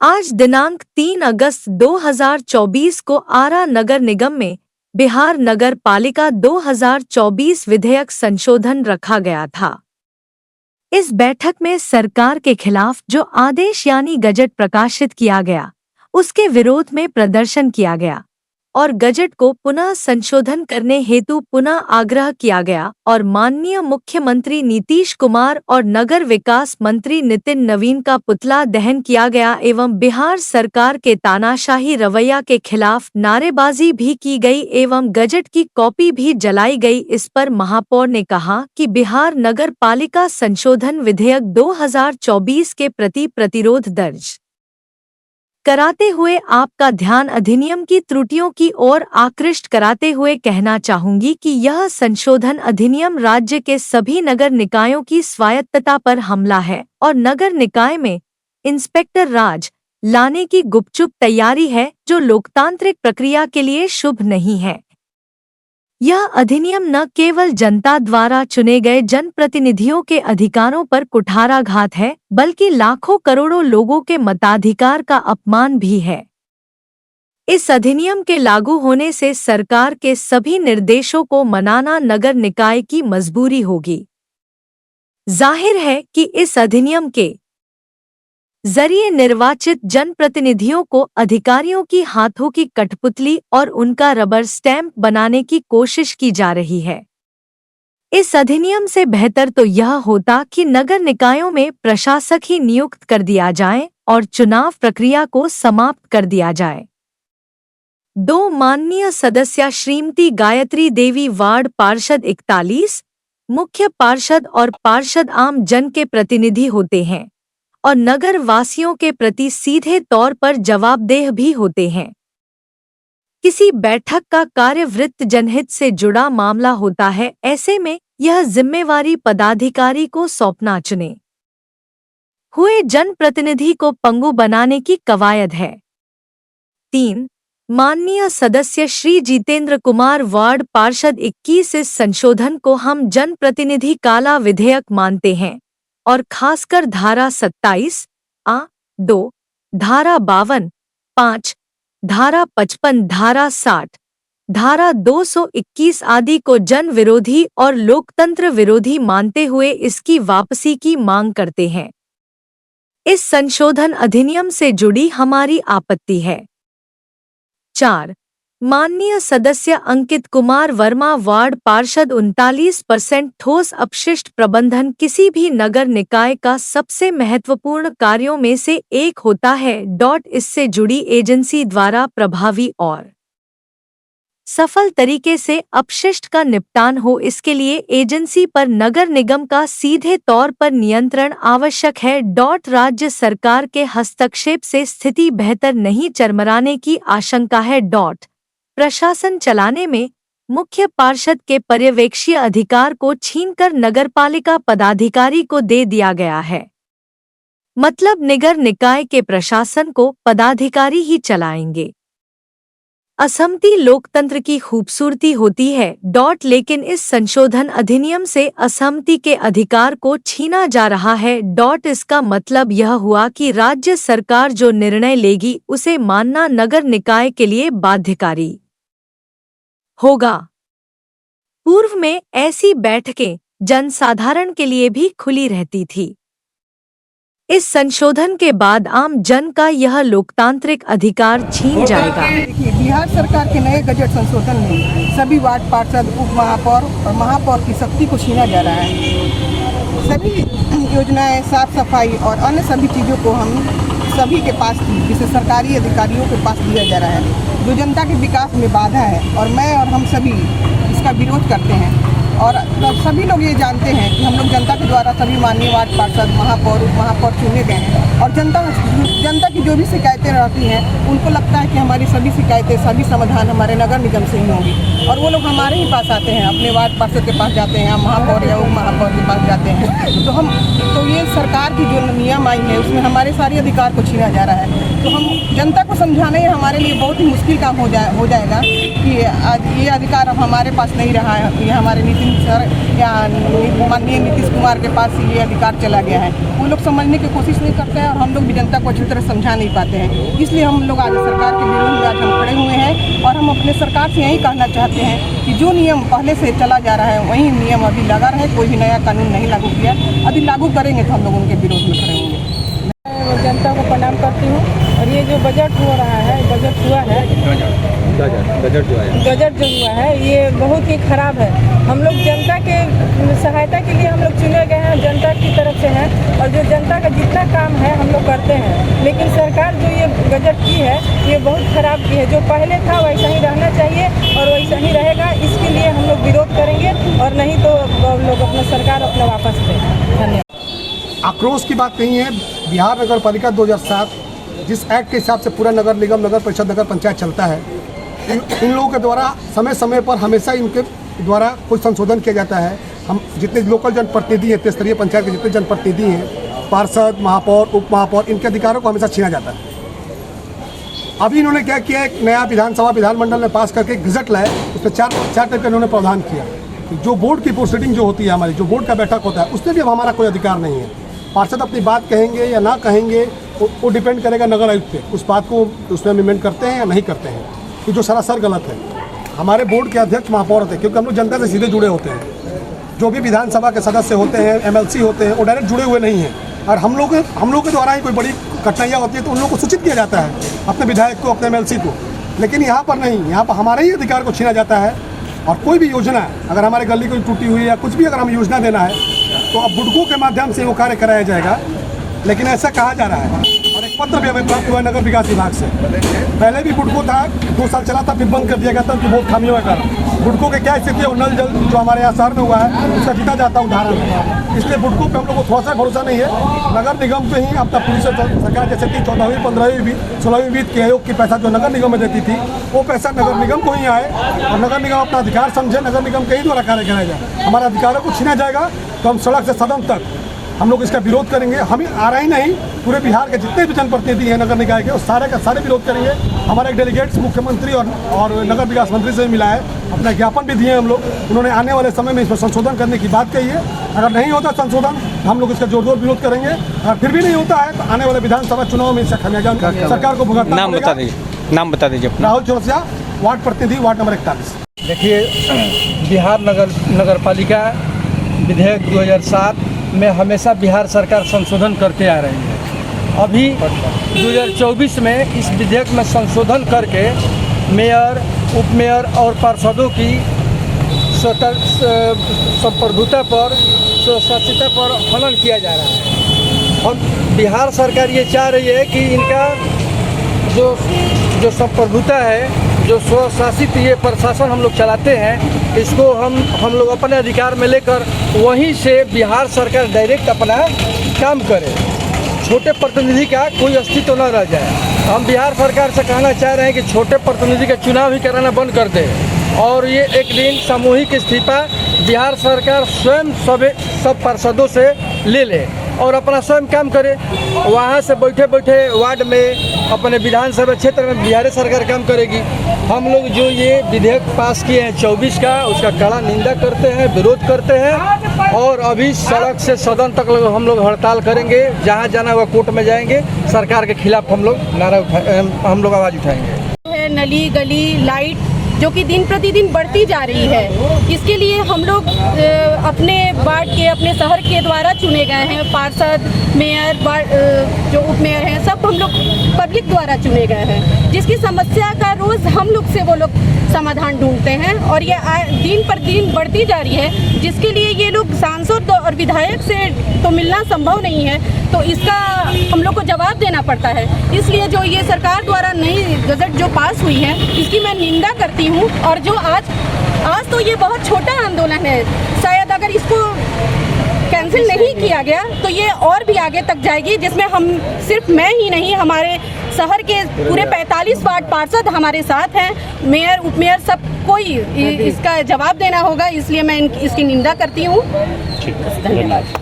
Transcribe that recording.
आज दिनांक 3 अगस्त 2024 को आरा नगर निगम में बिहार नगर पालिका 2024 विधेयक संशोधन रखा गया था। इस बैठक में सरकार के खिलाफ जो आदेश यानी गजट प्रकाशित किया गया, उसके विरोध में प्रदर्शन किया गया और गजट को पुनः संशोधन करने हेतु पुनः आग्रह किया गया और माननीय मुख्यमंत्री नीतीश कुमार और नगर विकास मंत्री नितिन नवीन का पुतला दहन किया गया एवं बिहार सरकार के तानाशाही रवैया के खिलाफ नारेबाजी भी की गई एवं गजट की कॉपी भी जलाई गई। इस पर महापौर ने कहा कि बिहार नगर पालिका संशोधन विधेयक 2024 के प्रति प्रतिरोध दर्ज कराते हुए आपका ध्यान अधिनियम की त्रुटियों की ओर आकृष्ट कराते हुए कहना चाहूंगी कि यह संशोधन अधिनियम राज्य के सभी नगर निकायों की स्वायत्तता पर हमला है और नगर निकाय में इंस्पेक्टर राज लाने की गुपचुप तैयारी है, जो लोकतांत्रिक प्रक्रिया के लिए शुभ नहीं है। यह अधिनियम न केवल जनता द्वारा चुने गए जनप्रतिनिधियों के अधिकारों पर कुठाराघात है, बल्कि लाखों करोड़ों लोगों के मताधिकार का अपमान भी है। इस अधिनियम के लागू होने से सरकार के सभी निर्देशों को मनाना नगर निकाय की मजबूरी होगी। जाहिर है कि इस अधिनियम के जरिए निर्वाचित जनप्रतिनिधियों को अधिकारियों की हाथों की कठपुतली और उनका रबर स्टैंप बनाने की कोशिश की जा रही है। इस अधिनियम से बेहतर तो यह होता कि नगर निकायों में प्रशासक ही नियुक्त कर दिया जाए और चुनाव प्रक्रिया को समाप्त कर दिया जाए। 2 माननीय सदस्य श्रीमती गायत्री देवी वार्ड पार्षद 41, मुख्य पार्षद और पार्षद आम जन के प्रतिनिधि होते हैं और नगर वासियों के प्रति सीधे तौर पर जवाबदेह भी होते हैं। किसी बैठक का कार्यवृत्त जनहित से जुड़ा मामला होता है, ऐसे में यह जिम्मेवारी पदाधिकारी को सौंपना चुने हुए जनप्रतिनिधि को पंगु बनाने की कवायद है। 3 माननीय सदस्य श्री जितेंद्र कुमार वार्ड पार्षद 21, इस संशोधन को हम जनप्रतिनिधि काला विधेयक मानते हैं और खासकर धारा 27 आ 2, धारा 52, 5, धारा 55, धारा 60, धारा 221 आदि को जन विरोधी और लोकतंत्र विरोधी मानते हुए इसकी वापसी की मांग करते हैं। इस संशोधन अधिनियम से जुड़ी हमारी आपत्ति है। 4 माननीय सदस्य अंकित कुमार वर्मा वार्ड पार्षद 39%, ठोस अपशिष्ट प्रबंधन किसी भी नगर निकाय का सबसे महत्वपूर्ण कार्यों में से एक होता है। इससे जुड़ी एजेंसी द्वारा प्रभावी और सफल तरीके से अपशिष्ट का निपटान हो, इसके लिए एजेंसी पर नगर निगम का सीधे तौर पर नियंत्रण आवश्यक है। राज्य सरकार के हस्तक्षेप से स्थिति बेहतर नहीं चरमराने की आशंका है। प्रशासन चलाने में मुख्य पार्षद के पर्यवेक्षीय अधिकार को छीनकर नगरपालिका पदाधिकारी को दे दिया गया है। मतलब नगर निकाय के प्रशासन को पदाधिकारी ही चलाएंगे। असहमति लोकतंत्र की खूबसूरती होती है। लेकिन इस संशोधन अधिनियम से असहमति के अधिकार को छीना जा रहा है। इसका मतलब यह हुआ कि राज्य सरकार जो निर्णय लेगी उसे मानना नगर निकाय के लिए बाध्यकारी होगा। पूर्व में ऐसी बैठकें जनसाधारण के लिए भी खुली रहती थी। इस संशोधन के बाद आम जन का यह लोकतांत्रिक अधिकार छीन जाएगा। बिहार सरकार के नए गजट संशोधन में सभी वार्ड पार्षद, उप महापौर और महापौर की शक्ति को छीना जा रहा है। सभी योजनाएं, साफ सफाई और अन्य सभी चीज़ों को हम सभी के पास, जिसे सरकारी अधिकारियों के पास दिया जा रहा है, जो जनता के विकास में बाधा है। और मैं और हम सभी इसका विरोध करते हैं और सभी लोग ये जानते हैं कि हम लोग जनता के द्वारा सभी माननीय वार्ड पार्षद, महापौर, उप महापौर चुने गए हैं और जनता की जो भी शिकायतें रहती हैं, उनको लगता है कि हमारी सभी शिकायतें, सभी समाधान हमारे नगर निगम से ही होंगी और वो लोग हमारे ही पास आते हैं, अपने वार्ड पार्षद के पास जाते हैं, महापौर या उप महापौर के पास जाते हैं। तो ये सरकार की जो नियम आई है उसमें हमारे सारे अधिकार को छीना जा रहा है। तो हम जनता को समझाना ये हमारे लिए बहुत ही मुश्किल काम हो जाएगा कि आज ये अधिकार अब हमारे पास नहीं रहा है। ये हमारे नीति सर या माननीय नीतीश कुमार के पास ये अधिकार चला गया है। वो लोग समझने की कोशिश नहीं करते हैं और हम लोग भी जनता को अच्छी तरह समझा नहीं पाते हैं। इसलिए हम लोग आज सरकार के विरोध में आज हम खड़े हुए हैं और हम अपने सरकार से यही कहना चाहते हैं कि जो नियम पहले से चला जा रहा है वही नियम अभी लगा रहे, कोई भी नया कानून नहीं लागू किया। अभी लागू करेंगे तो हम लोग उनके विरोध में खड़े होंगे। मैं जनता को प्रणाम करती हूँ और ये जो बजट हो रहा है, बजट जो हुआ है ये बहुत ही खराब है। हम लोग जनता के सहायता के लिए हम लोग चुने गए हैं, जनता की तरफ से हैं और जो जनता का जितना काम है हम लोग करते हैं। लेकिन सरकार जो ये बजट की है ये बहुत खराब की है। जो पहले था वैसा ही रहना चाहिए और वैसा ही रहेगा। इसके लिए हम लोग विरोध करेंगे और नहीं तो लोग अपना सरकार अपना वापस लें। धन्यवाद। आक्रोश की बात नहीं है। बिहार नगर पालिका 2007 जिस एक्ट के हिसाब से पूरा नगर निगम, नगर परिषद, नगर पंचायत चलता है, इन लोगों के द्वारा समय समय पर हमेशा इनके द्वारा कोई संशोधन किया जाता है। हम जितने लोकल जनप्रतिनिधि हैं, त्रिस्तरीय पंचायत के जितने जनप्रतिनिधि हैं, पार्षद, महापौर, उप महापौर, इनके अधिकारों को हमेशा छीना जाता है। अभी इन्होंने क्या किया, एक नया विधानसभा विधानमंडल में पास करके गजट लाए, उसमें चार टाइप का इन्होंने प्रावधान किया। जो बोर्ड की प्रोसीडिंग जो होती है, हमारी जो बोर्ड का बैठक होता है, उसमें भी अब हमारा कोई अधिकार नहीं है। पार्षद अपनी बात कहेंगे या ना कहेंगे वो डिपेंड करेगा नगर आयुक्त पे। उस बात को उसमें अमेंडमेंट करते हैं या नहीं करते हैं, कि जो सरासर गलत है। हमारे बोर्ड के अध्यक्ष महापौर होते हैं, क्योंकि हम लोग जनता से सीधे जुड़े होते हैं। जो भी विधानसभा के सदस्य होते हैं, MLC होते हैं, वो डायरेक्ट जुड़े हुए नहीं हैं। और हम लोग के द्वारा ही कोई बड़ी कठिनाइयाँ होती है तो उन लोगों को सूचित किया जाता है, अपने विधायक को, अपने MLC को। लेकिन यहाँ पर नहीं, यहाँ पर हमारे ही अधिकार को छीना जाता है। और कोई भी योजना, अगर हमारे गली कोई टूटी हुई या कुछ भी अगर हम योजना देना है तो अब बुडको के माध्यम से वो कार्य कराया जाएगा। लेकिन ऐसा कहा जा रहा है और एक पत्र भी हमें प्राप्त हुआ नगर विकास विभाग से। पहले भी बुडको था, 2 साल चला था, फिर बंद कर दिया गया था, उनकी बहुत खामियों के कारण। बुडको के क्या स्थिति है, वो नल जल जो हमारे यहाँ शहर में हुआ है उसका जीता जाता उदाहरण है। इसलिए बुडको पे हम लोग को थोड़ा सा भरोसा नहीं है। नगर निगम पे ही अब तक पुलिस सरकार जैसे कि 14वीं, 15वीं, 16वीं वित्त के आयोग की पैसा जो नगर निगम में देती थी, वो पैसा नगर निगम को ही आए और नगर निगम अपना अधिकार समझे, नगर निगम के ही द्वारा कार्य कराया जाए। हमारा अधिकारों को छीना जाएगा तो हम सड़क से सदन तक हम लोग इसका विरोध करेंगे। हम आ रहे ही नहीं, पूरे बिहार के जितने भी जनप्रतिनिधि हैं नगर निकाय के, वो सारे का सारे विरोध करेंगे। हमारे एक डेलीगेट्स मुख्यमंत्री और नगर विकास मंत्री से भी मिला है, अपना ज्ञापन भी दिए हम लोग। उन्होंने आने वाले समय में इसमें संशोधन करने की बात कही है। अगर नहीं होता संशोधन हम लोग इसका जोरदार विरोध करेंगे। अगर फिर भी नहीं होता है तो आने वाले विधानसभा चुनाव में इसका खामियाजा सरकार को भुगतना नाम बता दीजिए। राहुल चौरसिया, वार्ड प्रतिनिधि, वार्ड नंबर 41। देखिए, बिहार नगर पालिका विधेयक 2007 में हमेशा बिहार सरकार संशोधन करके आ रही है। अभी 2024 में इस विधेयक में संशोधन करके मेयर, उप मेयर और पार्षदों की संप्रभुता पर, स्वशासिता पर हनन किया जा रहा है। और बिहार सरकार ये चाह रही है कि इनका जो संप्रभुता है, जो स्वशासित ये प्रशासन हम लोग चलाते हैं, इसको हम लोग अपने अधिकार में लेकर वहीं से बिहार सरकार डायरेक्ट अपना काम करे। छोटे प्रतिनिधि का कोई अस्तित्व न रह जाए। हम बिहार सरकार से कहना चाह रहे हैं कि छोटे प्रतिनिधि का चुनाव ही कराना बंद कर दे और ये एक दिन सामूहिक इस्तीफा बिहार सरकार स्वयं सब पार्षदों से ले ले और अपना स्वयं काम करे। वहाँ से बैठे बैठे वार्ड में, अपने विधानसभा क्षेत्र में बिहार सरकार काम करेगी। हम लोग जो ये विधेयक पास किए हैं 24 का, उसका कड़ा निंदा करते हैं, विरोध करते हैं और अभी सड़क से सदन तक हम लोग हड़ताल करेंगे। जहाँ जाना हुआ कोर्ट में जाएंगे। सरकार के खिलाफ हम लोग आवाज़ उठाएंगे। नली, गली, लाइट जो कि दिन प्रतिदिन बढ़ती जा रही है, इसके लिए हम लोग अपने वार्ड के, अपने शहर के द्वारा चुने गए हैं। पार्षद, मेयर, जो उप मेयर हैं, सब हम लोग पब्लिक द्वारा चुने गए हैं, जिसकी समस्या का रोज़ हम लोग से वो लोग समाधान ढूंढते हैं और ये दिन पर दिन बढ़ती जा रही है, जिसके लिए ये लोग सांसद और विधायक से तो मिलना संभव नहीं है। तो इसका हम लोग को जवाब देना पड़ता है। इसलिए जो ये सरकार द्वारा नई गजट जो पास हुई है, इसकी मैं निंदा करती हूँ। और जो आज तो ये बहुत छोटा आंदोलन है, शायद अगर इसको कैंसिल नहीं किया गया तो ये और भी आगे तक जाएगी, जिसमें हम सिर्फ मैं ही नहीं, हमारे शहर के पूरे 45 वार्ड पार्षद हमारे साथ हैं, मेयर, उप मेयर, सब कोई इसका जवाब देना होगा। इसलिए मैं इसकी निंदा करती हूँ। धन्यवाद।